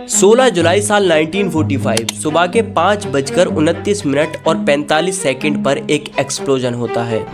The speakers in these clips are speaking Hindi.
16 जुलाई साल 1945 सुबह के 5:29 और 45 सेकंड पर एक एक्सप्लोजन होता है।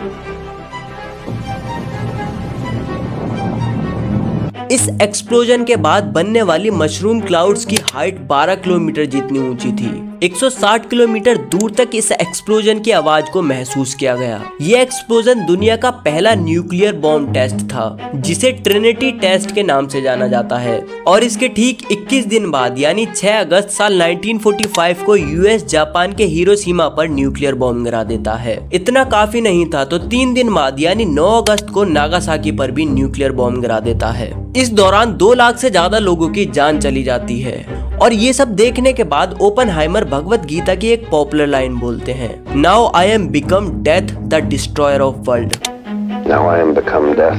इस एक्सप्लोजन के बाद बनने वाली मशरूम क्लाउड्स की हाइट 12 किलोमीटर जितनी ऊंची थी। 160 किलोमीटर दूर तक इस एक्सप्लोजन की आवाज को महसूस किया गया। यह एक्सप्लोजन दुनिया का पहला न्यूक्लियर बॉम्ब टेस्ट था, जिसे ट्रिनिटी टेस्ट के नाम से जाना जाता है। और इसके ठीक 21 दिन बाद यानी 6 अगस्त साल 1945 को यूएस जापान के हिरोशिमा पर न्यूक्लियर बॉम्ब गिरा देता है। इतना काफी नहीं था तो 3 दिन बाद यानी 9 अगस्त को नागासाकी पर भी न्यूक्लियर बॉम्ब गिरा देता है। इस दौरान 2 लाख से ज्यादा लोगों की जान चली जाती है। और ये सब देखने के बाद ओपनहाइमर भगवत गीता की एक पॉपुलर लाइन बोलते हैं, now I am become death the destroyer of world. Now I am become death,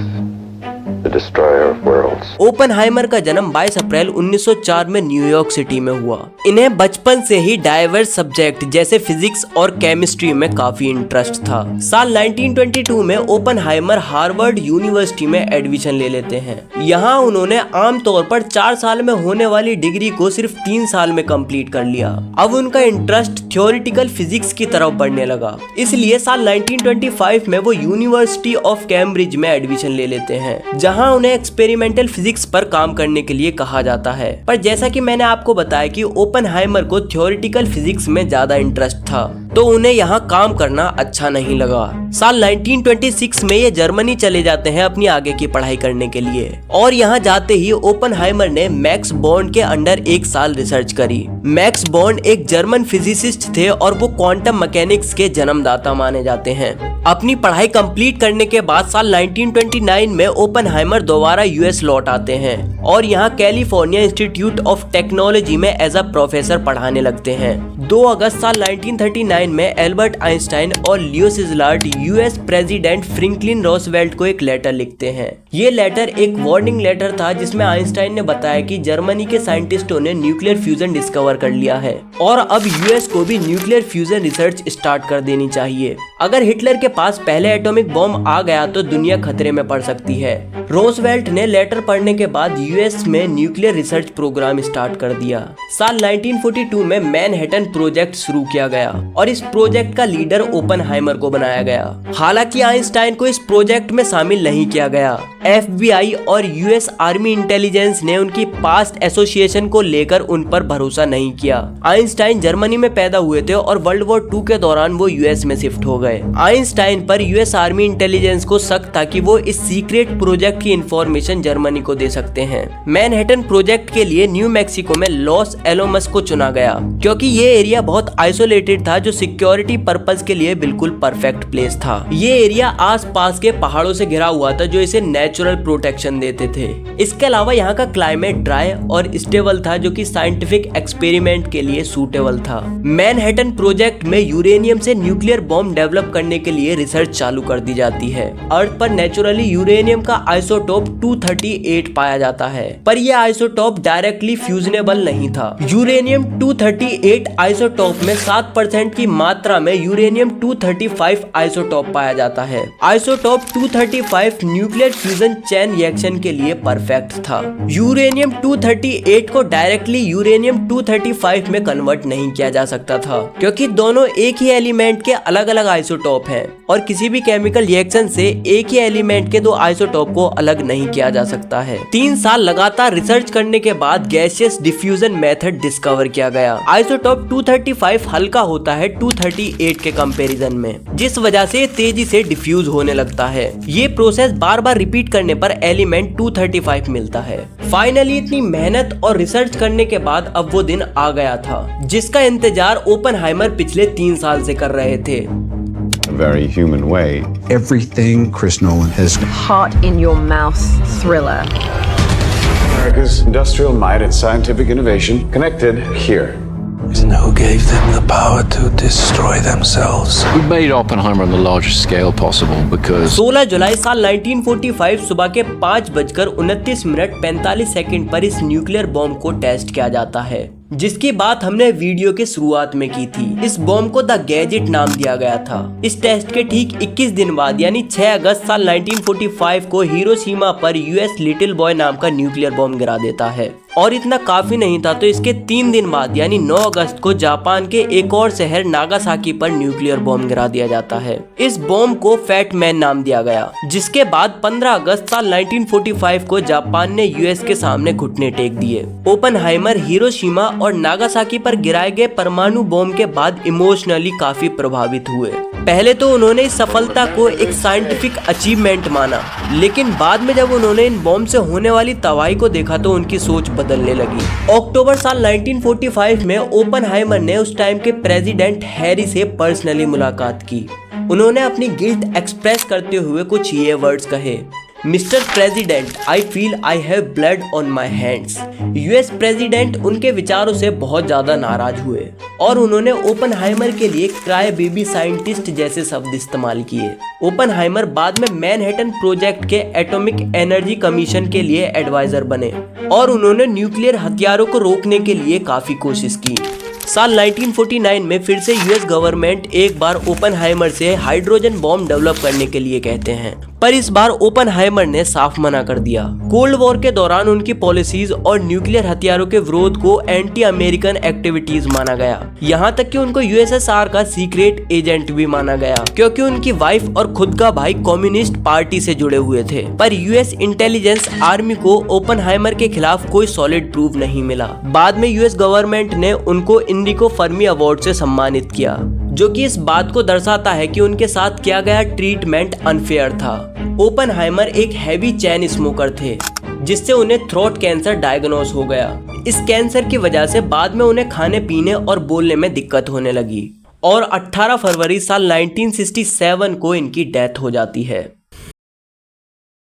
the destroyer of worlds. Oppenheimer का जन्म 22 अप्रैल 1904 में न्यूयॉर्क सिटी में हुआ। इन्हें बचपन से ही डाइवर्स सब्जेक्ट जैसे फिजिक्स और केमिस्ट्री में काफी इंटरेस्ट था। साल 1922 में ओपनहाइमर हार्वर्ड यूनिवर्सिटी में एडमिशन ले लेते हैं। यहाँ उन्होंने आमतौर पर 4 साल में होने वाली डिग्री को सिर्फ 3 साल में कंप्लीट कर लिया। अब उनका इंटरेस्ट थ्योरेटिकल फिजिक्स की तरफ बढ़ने लगा, इसलिए साल 1925 में वो यूनिवर्सिटी ऑफ कैम्ब्रिज में एडमिशन ले लेते हैं, जहां उन्हें एक्सपेरिमेंटल फिजिक्स पर काम करने के लिए कहा जाता है। पर जैसा कि मैंने आपको बताया कि ओपनहाइमर को थ्योरेटिकल फिजिक्स में ज्यादा इंटरेस्ट था, तो उन्हें यहाँ काम करना अच्छा नहीं लगा। साल 1926 में ये जर्मनी चले जाते हैं अपनी आगे की पढ़ाई करने के लिए। और यहाँ जाते ही ओपनहाइमर ने मैक्स बॉर्न के अंडर 1 साल रिसर्च करी। मैक्स बॉर्न एक जर्मन फिजिसिस्ट थे और वो क्वांटम मैकेनिक्स के जन्मदाता माने जाते हैं। अपनी पढ़ाई कंप्लीट करने के बाद साल 1929 में ओपनहाइमर दोबारा यूएस लौट आते हैं और यहाँ कैलिफोर्निया इंस्टीट्यूट ऑफ टेक्नोलॉजी में एज अ प्रोफेसर पढ़ाने लगते हैं। 2 अगस्त साल 1939 में एल्बर्ट आइंस्टाइन और लियो सिजलार्ड यूएस प्रेसिडेंट फ्रैंकलिन रूजवेल्ट को एक लेटर लिखते हैं। ये लेटर एक वार्निंग लेटर था, जिसमें आइंस्टाइन ने बताया कि जर्मनी के साइंटिस्टों ने न्यूक्लियर फ्यूजन डिस्कवर कर लिया है और अब यूएस को भी न्यूक्लियर फ्यूजन रिसर्च स्टार्ट कर देनी चाहिए। अगर हिटलर के पास पहले एटॉमिक बॉम्ब आ गया तो दुनिया खतरे में पड़ सकती है। रूजवेल्ट ने लेटर पढ़ने के बाद यूएस में न्यूक्लियर रिसर्च प्रोग्राम स्टार्ट कर दिया। साल 1942 में मैनहट्टन प्रोजेक्ट शुरू किया गया और इस प्रोजेक्ट का लीडर ओपनहाइमर को बनाया गया। हालांकि आइंस्टाइन को इस प्रोजेक्ट में शामिल नहीं किया गया। एफबीआई और यूएस आर्मी इंटेलिजेंस ने उनकी पास्ट एसोसिएशन को लेकर उन पर भरोसा नहीं किया। आइंस्टाइन जर्मनी में पैदा हुए थे और वर्ल्ड वॉर 2 के दौरान वो यूएस में शिफ्ट हो गए। आइंस्टाइन पर यूएस आर्मी इंटेलिजेंस को शक था कि वो इस सीक्रेट प्रोजेक्ट की इंफॉर्मेशन जर्मनी को दे सकते हैं। मैनहट्टन प्रोजेक्ट के लिए न्यू मैक्सिको में लॉस एलोमस को चुना गया, क्योंकि ये एरिया बहुत आइसोलेटेड था, जो सिक्योरिटी पर्पस के लिए बिल्कुल परफेक्ट प्लेस था। ये एरिया आसपास के पहाड़ों से घिरा हुआ था, जो इसे नेचुरल प्रोटेक्शन देते थे। इसके अलावा यहाँ का क्लाइमेट ड्राई और स्टेबल था, जो कि साइंटिफिक एक्सपेरिमेंट के लिए सूटेबल था। मैनहट्टन प्रोजेक्ट में यूरेनियम से न्यूक्लियर बॉम्ब डेवलप करने के लिए रिसर्च चालू कर दी जाती है। अर्थ पर नेचुरली यूरेनियम का आइसोटोप 238 पाया जाता है, पर यह आइसोटोप डायरेक्टली फ्यूजनेबल नहीं था। यूरेनियम 238 आइसोटोप में 7% की मात्रा में यूरेनियम 235 आइसोटोप पाया जाता है। Isotope 235 nuclear fusion chain reaction के लिए परफेक्ट था। यूरेनियम 238 को डायरेक्टली यूरेनियम 235 में कन्वर्ट नहीं किया जा सकता था, क्योंकि दोनों एक ही एलिमेंट के अलग अलग आइसोटोप हैं और किसी भी केमिकल रिएक्शन से एक ही एलिमेंट के 2 आइसोटोप को अलग नहीं किया जा सकता है। 3 साल लगातार रिसर्च करने के बाद गैसियस डिफ्यूजन मेथड डिस्कवर किया गया। आइसोटोप 235 हल्का होता है 238 के कंपैरिजन में, जिस वजह से तेजी से डिफ्यूज होने लगता है। ये प्रोसेस बार बार रिपीट करने पर एलिमेंट 235 मिलता है। फाइनली इतनी मेहनत और रिसर्च करने के बाद अब वो दिन आ गया था, जिसका इंतजार ओपनहाइमर पिछले 3 साल से कर रहे थे। A very human way. Everything Chris Nolan has heart in your mouth thriller. America's industrial might and scientific innovation connected here. and who gave them the power to destroy themselves. We made Oppenheimer on the largest scale possible because 16 जुलाई साल 1945 सुबह के 5:29:45 पर इस न्यूक्लियर बॉम्ब को टेस्ट किया जाता है, जिसकी बात हमने वीडियो के शुरुआत में की थी। इस बॉम्ब को द गैजेट नाम दिया गया था। इस टेस्ट के ठीक 21 दिन बाद यानी 6 अगस्त साल 1945 को हिरोशिमा पर यूएस लिटिल बॉय नाम का न्यूक्लियर बॉम्ब गिरा देता है। और इतना काफी नहीं था तो इसके 3 दिन बाद यानी 9 अगस्त को जापान के एक और शहर नागासाकी पर न्यूक्लियर बॉम्ब गिरा दिया जाता है। इस बॉम्ब को फैट मैन नाम दिया गया, जिसके बाद 15 अगस्त साल 1945 को जापान ने यूएस के सामने घुटने टेक दिए। ओपेनहाइमर हिरोशिमा और नागासाकी पर गिराए गए परमाणु बॉम्ब के बाद इमोशनली काफी प्रभावित हुए। पहले तो उन्होंने इस सफलता को एक साइंटिफिक अचीवमेंट माना, लेकिन बाद में जब उन्होंने इन बॉम्ब से होने वाली तबाही को देखा तो उनकी सोच बदलने लगी। अक्टूबर साल 1945 में ओपेनहाइमर ने उस टाइम के प्रेसिडेंट हैरी से पर्सनली मुलाकात की। उन्होंने अपनी गिल्ट एक्सप्रेस करते हुए कुछ ये वर्ड्स कहे, mister president, I feel I have blood on my hands. US president उनके विचारों से बहुत ज्यादा नाराज हुए और उन्होंने ओपेनहाइमर के लिए क्राई बेबी साइंटिस्ट जैसे शब्द इस्तेमाल किए। ओपेनहाइमर बाद में मैनहट्टन प्रोजेक्ट के एटॉमिक एनर्जी कमीशन के लिए एडवाइजर बने और उन्होंने न्यूक्लियर हथियारों को रोकने के लिए काफी कोशिश की। साल 1949 में फिर से यूएस गवर्नमेंट एक बार ओपेनहाइमर से हाइड्रोजन बॉम्ब डेवलप करने के लिए कहते हैं, पर इस बार ओपेनहाइमर ने साफ मना कर दिया। कोल्ड वॉर के दौरान उनकी पॉलिसीज और न्यूक्लियर हथियारों के विरोध को एंटी अमेरिकन एक्टिविटीज माना गया। यहाँ तक कि उनको यूएसएसआर का सीक्रेट एजेंट भी माना गया, क्योंकि उनकी वाइफ और खुद का भाई कम्युनिस्ट पार्टी से जुड़े हुए थे। पर यूएस इंटेलिजेंस आर्मी को ओपेनहाइमर के खिलाफ कोई सॉलिड प्रूफ नहीं मिला। बाद में यूएस गवर्नमेंट ने उनको इंडिको फर्मी अवार्ड से सम्मानित किया, जो कि इस बात को दर्शाता है कि उनके साथ किया गया ट्रीटमेंट अनफेयर था। ओपेनहाइमर एक हैवी चेन स्मोकर थे, जिससे उन्हें थ्रोट कैंसर डायग्नोस हो गया। इस कैंसर की वजह से बाद में उन्हें खाने पीने और बोलने में दिक्कत होने लगी और 18 फरवरी साल 1967 को इनकी डेथ हो जाती है।